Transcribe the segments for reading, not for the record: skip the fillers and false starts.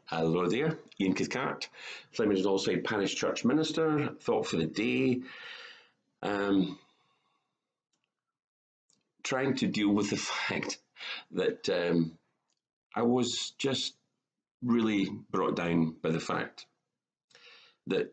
Hello there, Ian Cathcart, Flemish Allside Parish Church Minister. Thought for the day, um, trying to deal with the fact that I was just really brought down by the fact that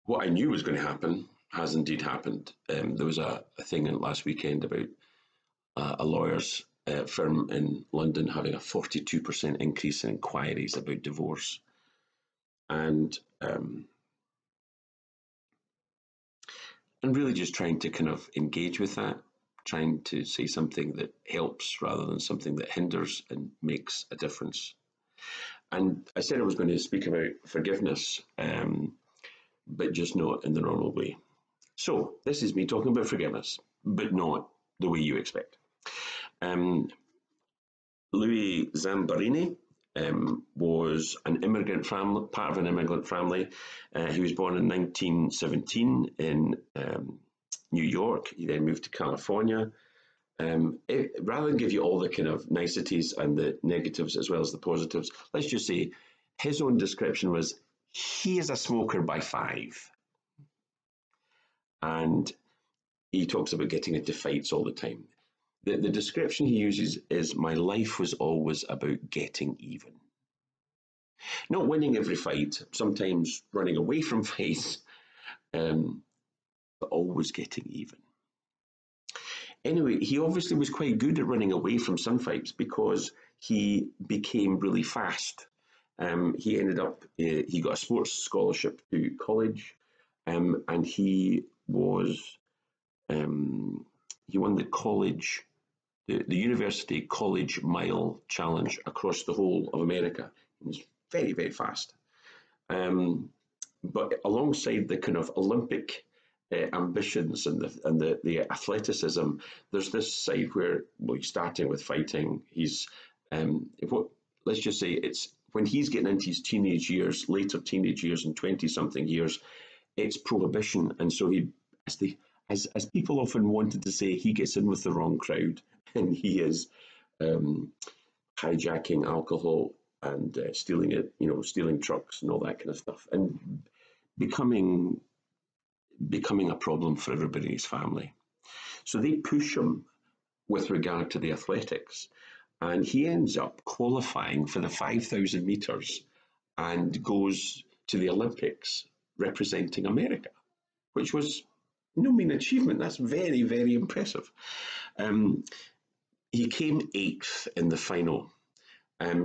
what I knew was going to happen has indeed happened. There was a thing in last weekend about a lawyer's firm in London having a 42% increase in inquiries about divorce. And really just trying to kind of engage with that, trying to say something that helps rather than something that hinders and makes a difference. And I said I was going to speak about forgiveness, but just not in the normal way. So this is me talking about forgiveness, but not the way you expect. Louis Zamperini was an immigrant family, part of an immigrant family. He was born in 1917 in New York. He then moved to California. Rather than give you all the kind of niceties and the negatives as well as the positives, let's just say his own description was, he is a smoker by 5. And he talks about getting into fights all the time. The description he uses is, my life was always about getting even. Not winning every fight, sometimes running away from fights, but always getting even. Anyway, he obviously was quite good at running away from some fights because he became really fast. He ended up, he got a sports scholarship to college, and he was, he won the college, the University College Mile Challenge across the whole of America. He was very, very fast. But alongside the kind of Olympic ambitions and the athleticism, there's this side where, well, he's starting with fighting. He's, let's just say it's when he's getting into his teenage years, later teenage years and 20-something years, it's prohibition. And so he, as people often wanted to say, he gets in with the wrong crowd, and he is hijacking alcohol and stealing it, stealing trucks and all that kind of stuff, and becoming a problem for everybody in his family. So they push him with regard to the athletics, and he ends up qualifying for the 5,000 meters and goes to the Olympics representing America, which was no mean achievement. That's very, very impressive. He came 8th in the final.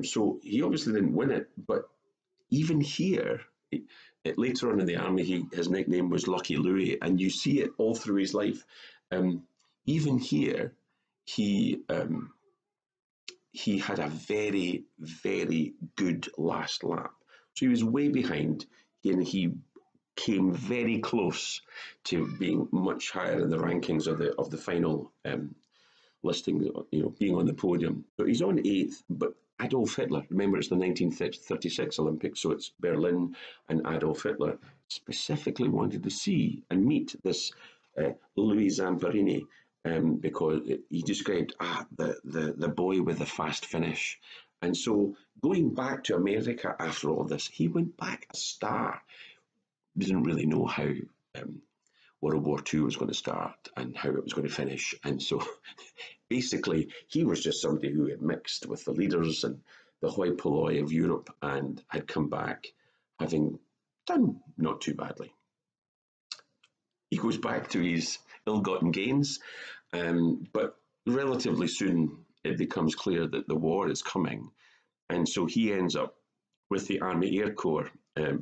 So he obviously didn't win it, but even here, later on in the army, his nickname was Lucky Louie, and you see it all through his life. Even here, he had a very, very good last lap. So he was way behind, and he came very close to being much higher in the rankings of the final listing, being on the podium. So he's on 8th, but Adolf Hitler, remember it's the 1936 Olympics, so it's Berlin, and Adolf Hitler specifically wanted to see and meet this Louis Zamperini, because he described the boy with the fast finish. And so going back to America after all this, he went back a star. We didn't really know how World War II was going to start and how it was going to finish. And so basically, he was just somebody who had mixed with the leaders and the hoi polloi of Europe and had come back having done not too badly. He goes back to his ill-gotten gains, but relatively soon it becomes clear that the war is coming. And so he ends up with the Army Air Corps,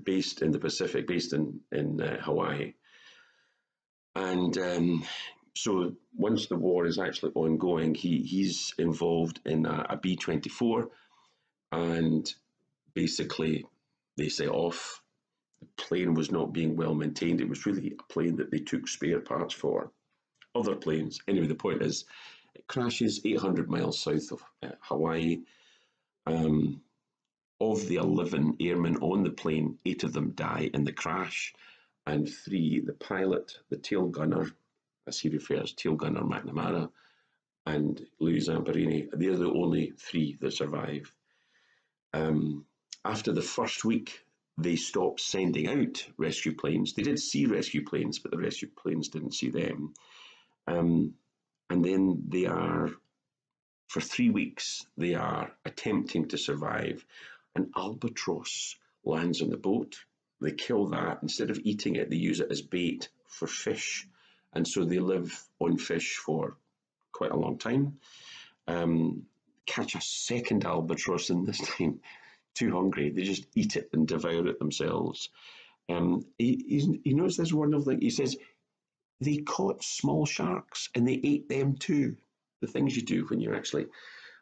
based in the Pacific, based in Hawaii. And so once the war is actually ongoing, he's involved in a B-24, and basically they set off. The plane was not being well maintained. It was really a plane that they took spare parts for other planes. Anyway, the point is, it crashes 800 miles south of Hawaii. Of the 11 airmen on the plane, 8 of them die in the crash, and 3, the pilot, the tail gunner, as he refers, tail gunner McNamara, and Louis Zamperini, they're the only 3 that survive. After the first week, they stopped sending out rescue planes. They did see rescue planes, but the rescue planes didn't see them. And then they are, for 3 weeks, they are attempting to survive. An albatross lands on the boat. They kill that. Instead of eating it, they use it as bait for fish. And so they live on fish for quite a long time. Catch a second albatross, and this time too hungry. They just eat it and devour it themselves. He knows this wonderful thing. He says they caught small sharks and they ate them too. The things you do when you actually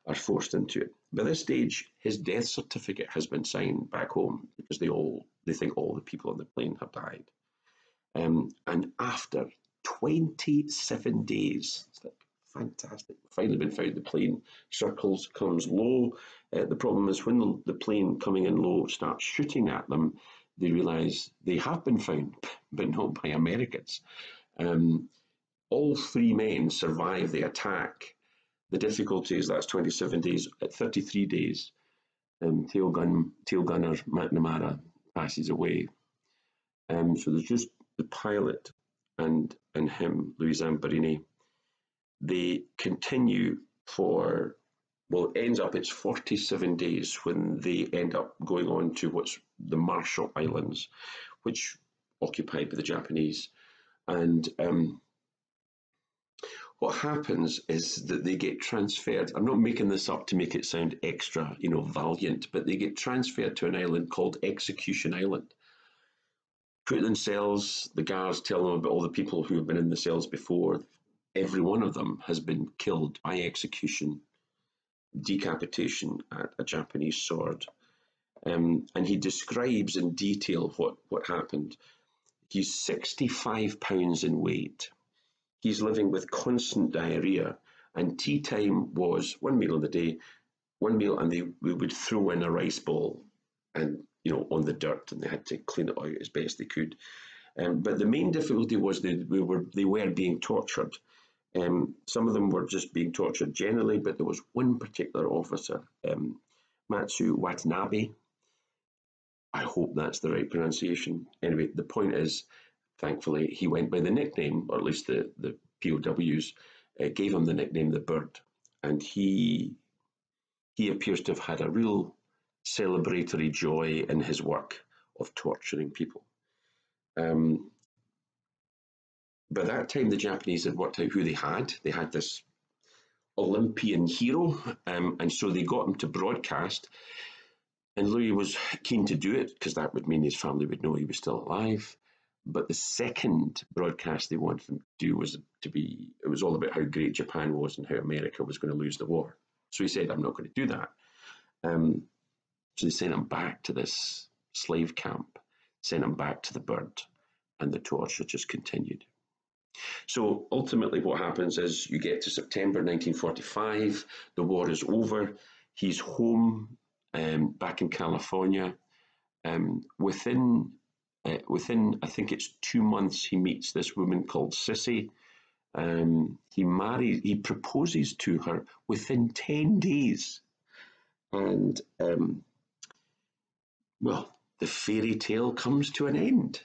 are forced into it. By this stage, his death certificate has been signed back home because they think all the people on the plane have died. And after 27 days, it's like fantastic. Finally been found. The plane circles, comes low. The problem is when the plane coming in low starts shooting at them, they realise they have been found, but not by Americans. All 3 men survive the attack. The difficulty is that's 27 days. At 33 days, tail gunner McNamara passes away. So there's just the pilot and him, Louis Zamperini. They continue for, well, it ends up it's 47 days when they end up going on to what's the Marshall Islands, which occupied by the Japanese. And what happens is that they get transferred. I'm not making this up to make it sound extra, valiant, but they get transferred to an island called Execution Island. Put in cells, the guards tell them about all the people who have been in the cells before. Every one of them has been killed by execution, decapitation at a Japanese sword. And he describes in detail what happened. He's 65 pounds in weight. He's living with constant diarrhea, and tea time was 1 meal in the day, 1 meal, and we would throw in a rice bowl and on the dirt, and they had to clean it out as best they could. But the main difficulty was they were being tortured. Some of them were just being tortured generally, but there was one particular officer, Matsu Watanabe. I hope that's the right pronunciation. Anyway, the point is, thankfully, he went by the nickname, or at least the POWs gave him the nickname the Bird, and he appears to have had a real celebratory joy in his work of torturing people. By that time, the Japanese had worked out who they had. They had this Olympian hero, and so they got him to broadcast. And Louis was keen to do it because that would mean his family would know he was still alive. But the second broadcast they wanted him to do was it was all about how great Japan was and how America was going to lose the war. So he said, I'm not going to do that. So they sent him back to this slave camp, sent him back to the Bird, and the torture just continued. So ultimately what happens is you get to September 1945, the war is over, he's home back in California. Within I think it's 2 months, he meets this woman called Sissy. He proposes to her within 10 days. And, well, the fairy tale comes to an end.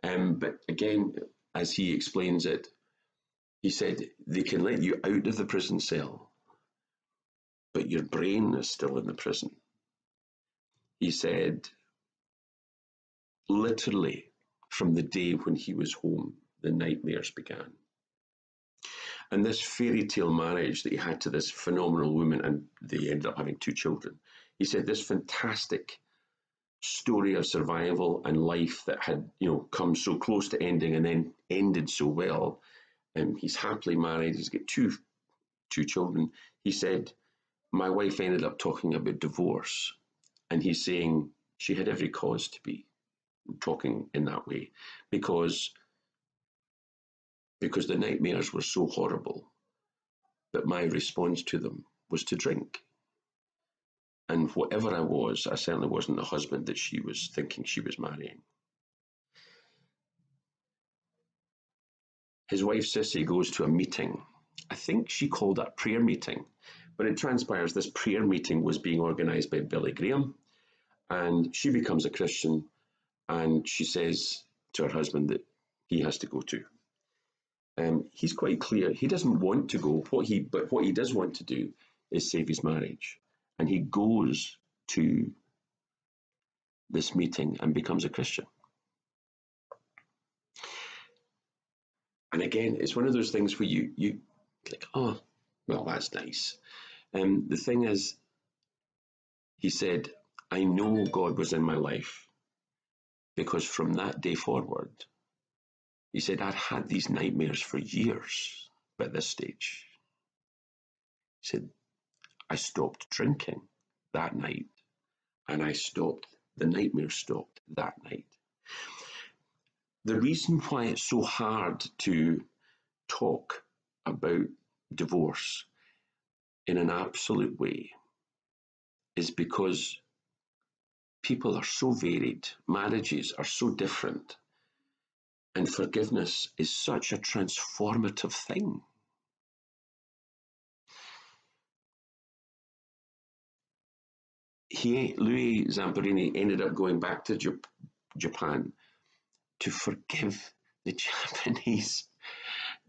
But again, as he explains it, he said, they can let you out of the prison cell, but your brain is still in the prison. He said, literally, from the day when he was home, the nightmares began. And this fairy tale marriage that he had to this phenomenal woman, and they ended up having 2 children. He said this fantastic story of survival and life that had, come so close to ending and then ended so well. He's happily married. He's got two children. He said, my wife ended up talking about divorce, and he's saying she had every cause to be talking in that way because the nightmares were so horrible, but my response to them was to drink. And whatever I was, I certainly wasn't the husband that she was thinking she was marrying. His wife Sissy goes to a meeting. I think she called it a prayer meeting, but it transpires this prayer meeting was being organised by Billy Graham, And she becomes a Christian, and she says to her husband that he has to go too. He's quite clear. He doesn't want to go. But what he does want to do is save his marriage. And he goes to this meeting and becomes a Christian. And again, it's one of those things where you like, oh, well, that's nice. The thing is, he said, I know God was in my life because from that day forward, he said, I'd had these nightmares for years at this stage. He said, I stopped drinking that night, and the nightmares stopped that night. The reason why it's so hard to talk about divorce in an absolute way is because people are so varied, marriages are so different, and forgiveness is such a transformative thing. Louis Zamperini ended up going back to Japan to forgive the Japanese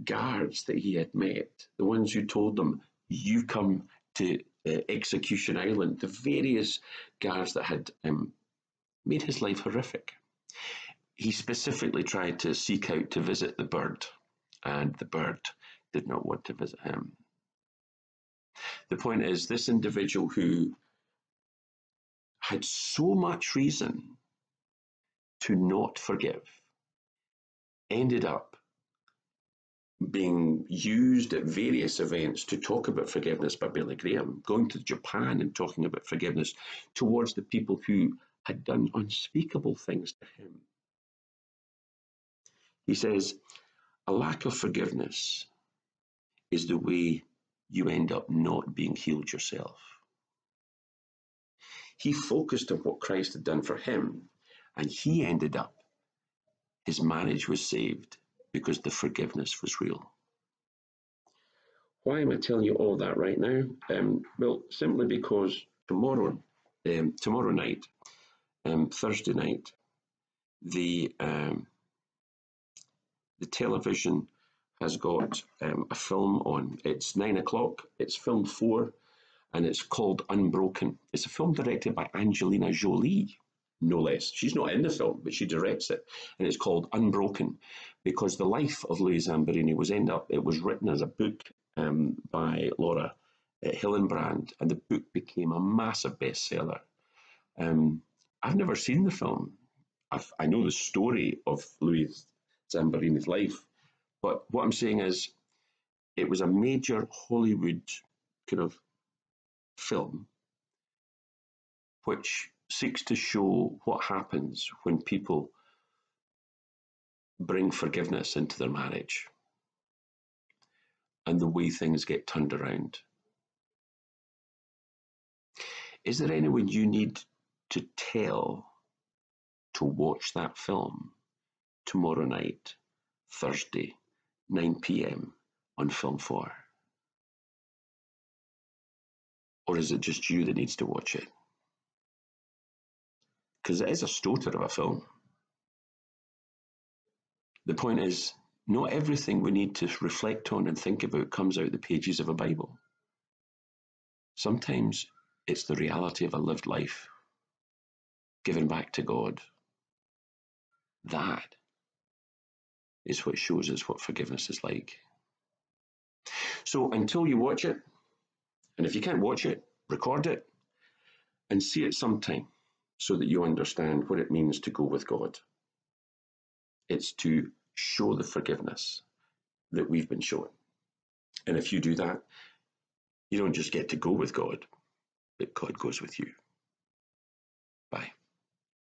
guards that he had met, the ones who told him, you come to Execution Island, the various guards that had made his life horrific. He specifically tried to seek out to visit the bird, and the bird did not want to visit him. The point is, this individual who had so much reason to not forgive ended up being used at various events to talk about forgiveness by Billy Graham, going to Japan and talking about forgiveness towards the people who had done unspeakable things to him. He says, a lack of forgiveness is the way you end up not being healed yourself. He focused on what Christ had done for him, and he ended up, his marriage was saved because the forgiveness was real. Why am I telling you all that right now? Well, simply because tomorrow night, Thursday night, the television has got a film on. It's 9 o'clock. It's film 4, and it's called Unbroken. It's a film directed by Angelina Jolie, no less. She's not in the film, but she directs it, and it's called Unbroken because the life of Louis Zamperini it was written as a book by Laura Hillenbrand, and the book became a massive bestseller. I've never seen the film. I know the story of Louis Zamperini's life, but what I'm saying is it was a major Hollywood kind of film which seeks to show what happens when people bring forgiveness into their marriage and the way things get turned around. Is there anyone you need to tell to watch that film tomorrow night, Thursday, 9 p.m. on Film 4? Or is it just you that needs to watch it? Because it is a stoter of a film. The point is, not everything we need to reflect on and think about comes out the pages of a Bible. Sometimes it's the reality of a lived life, given back to God. That is what shows us what forgiveness is like. So until you watch it, and if you can't watch it, record it and see it sometime so that you understand what it means to go with God. It's to show the forgiveness that we've been shown. And if you do that, you don't just get to go with God, but God goes with you. Bye.